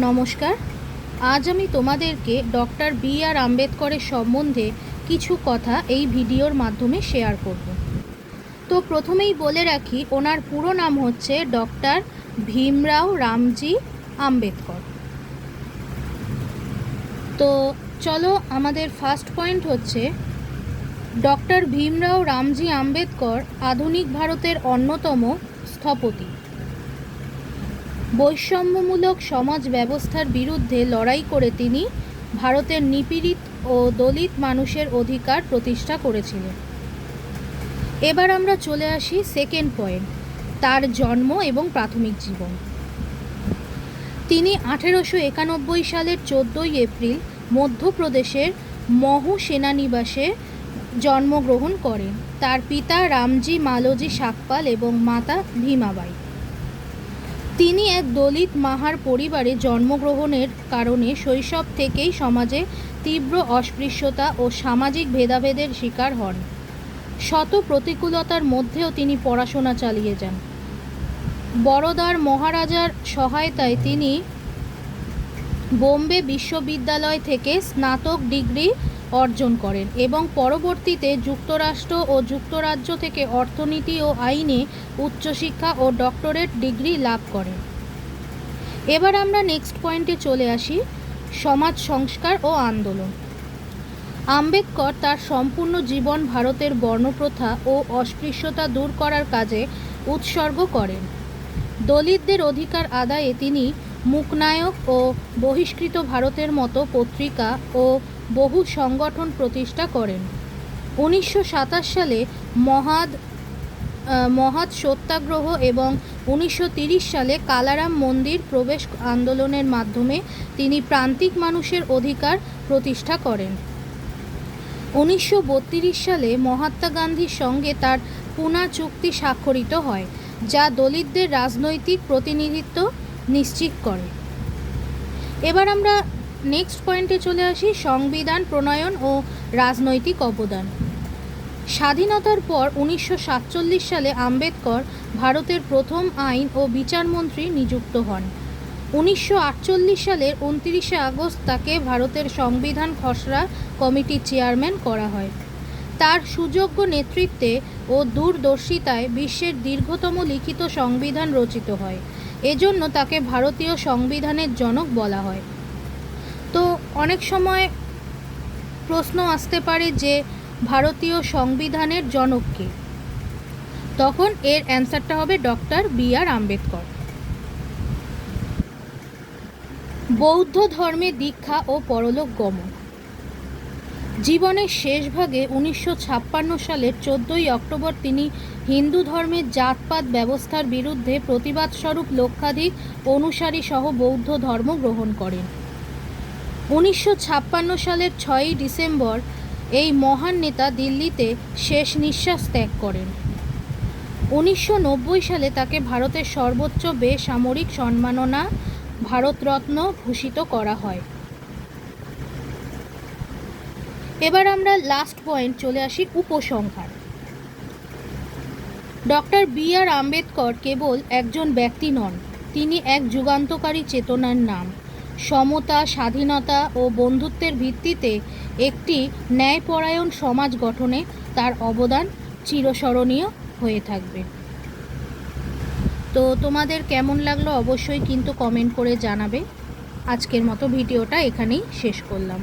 নমস্কার। আজ আমি তোমাদেরকে ডক্টর বি আর আম্বেদকরের সম্বন্ধে কিছু কথা এই ভিডিওর মাধ্যমে শেয়ার করব। তো প্রথমেই বলে রাখি, ওনার পুরো নাম হচ্ছে ডক্টর ভীমরাও রামজি আম্বেদকর। তো চলো, আমাদের ফার্স্ট পয়েন্ট হচ্ছে ডক্টর ভীমরাও রামজি আম্বেদকর আধুনিক ভারতের অন্যতম স্থপতি। বৈষম্যমূলক সমাজ ব্যবস্থার বিরুদ্ধে লড়াই করে তিনি ভারতের নিপীড়িত ও দলিত মানুষের অধিকার প্রতিষ্ঠা করেছিলেন। এবার আমরা চলে আসি সেকেন্ড পয়েন্ট, তার জন্ম এবং প্রাথমিক জীবন। তিনি 1891 সালের 14 এপ্রিল মধ্যপ্রদেশের মহু সেনানিবাসে জন্মগ্রহণ করেন। তার পিতা রামজি মালোজি সাকপাল এবং মাতা ভীমাবাই। তিনি এক দলিত মাহার পরিবারে জন্মগ্রহণের কারণে শৈশব থেকেই সমাজে তীব্র অস্পৃশ্যতা ও সামাজিক ভেদাভেদের শিকার হন। শত প্রতিকূলতার মধ্যেও তিনি পড়াশোনা চালিয়ে যান। বরোদার মহারাজার সহায়তায় তিনি বোম্বে বিশ্ববিদ্যালয় থেকে স্নাতক ডিগ্রি অর্জন করেন এবং পরবর্তীতে যুক্তরাষ্ট্র ও যুক্তরাজ্য থেকে অর্থনীতি ও আইনে উচ্চশিক্ষা ও ডক্টরেট ডিগ্রি লাভ করেন। এবার আমরা নেক্সট পয়েন্টে চলে আসি, সমাজ সংস্কার ও আন্দোলন। আম্বেদকর তার সম্পূর্ণ জীবন ভারতের বর্ণপ্রথা ও অস্পৃশ্যতা দূর করার কাজে উৎসর্গ করেন। দলিতদের অধিকার আদায়ে তিনি মূকনায়ক ও বহিষ্কৃত ভারতের মতো পত্রিকা ও বহু সংগঠন প্রতিষ্ঠা করেন। 1927 সালে মহাদ সত্যাগ্রহ এবং 1930 সালে কালারাম মন্দির প্রবেশ আন্দোলনের মাধ্যমে তিনি প্রান্তিক মানুষের অধিকার প্রতিষ্ঠা করেন। 1932 সালে মহাত্মা গান্ধীর সঙ্গে তার পুনা চুক্তি স্বাক্ষরিত হয়, যা দলিতদের রাজনৈতিক প্রতিনিধিত্ব নিশ্চিত করে। এবার আমরা নেক্সট পয়েন্টে চলে আসি, সংবিধান প্রণয়ন ও রাজনৈতিক অবদান। স্বাধীনতার পর 1947 সালে আম্বেদকর ভারতের প্রথম আইন ও বিচারমন্ত্রী নিযুক্ত হন। 1948 সালের 29 আগস্ট তাকে ভারতের সংবিধান খসড়া কমিটির চেয়ারম্যান করা হয়। তার সুযোগ্য নেতৃত্বে ও দূরদর্শিতায় বিশ্বের দীর্ঘতম লিখিত সংবিধান রচিত হয়। এজন্য তাকে ভারতীয় সংবিধানের জনক বলা হয়। তো অনেক সময় প্রশ্ন আসতে পারে যে ভারতীয় সংবিধানের জনক কে? তখন এর অ্যান্সারটা হবে ডক্টর বি আর আম্বেদকর। বৌদ্ধ ধর্মে দীক্ষা ও পরলোক গমন। জীবনের শেষ ভাগে 1956 সালের 14 অক্টোবর তিনি হিন্দু ধর্মের জাতপাত ব্যবস্থার বিরুদ্ধে প্রতিবাদস্বরূপ লক্ষাধিক অনুসারী সহ বৌদ্ধ ধর্ম গ্রহণ করেন। 1956 সালের 6 ডিসেম্বর এই মহান নেতা দিল্লিতে শেষ নিঃশ্বাস ত্যাগ করেন। 1990 সালে তাকে ভারতের সর্বোচ্চ বেসামরিক সম্মাননা ভারতরত্ন ভূষিত করা হয়। এবার আমরা লাস্ট পয়েন্ট চলে আসি, উপসংহার। ডক্টর বি আর আম্বেদকর কেবল একজন ব্যক্তি নন, তিনি এক যুগান্তকারী চেতনার নাম। সমতা, স্বাধীনতা ও বন্ধুত্বের ভিত্তিতে একটি ন্যায়পরায়ণ সমাজ গঠনে তার অবদান চিরস্মরণীয় হয়ে থাকবে। তো তোমাদের কেমন লাগলো অবশ্যই কিন্তু কমেন্ট করে জানাবে। আজকের মতো ভিডিওটা এখানেই শেষ করলাম।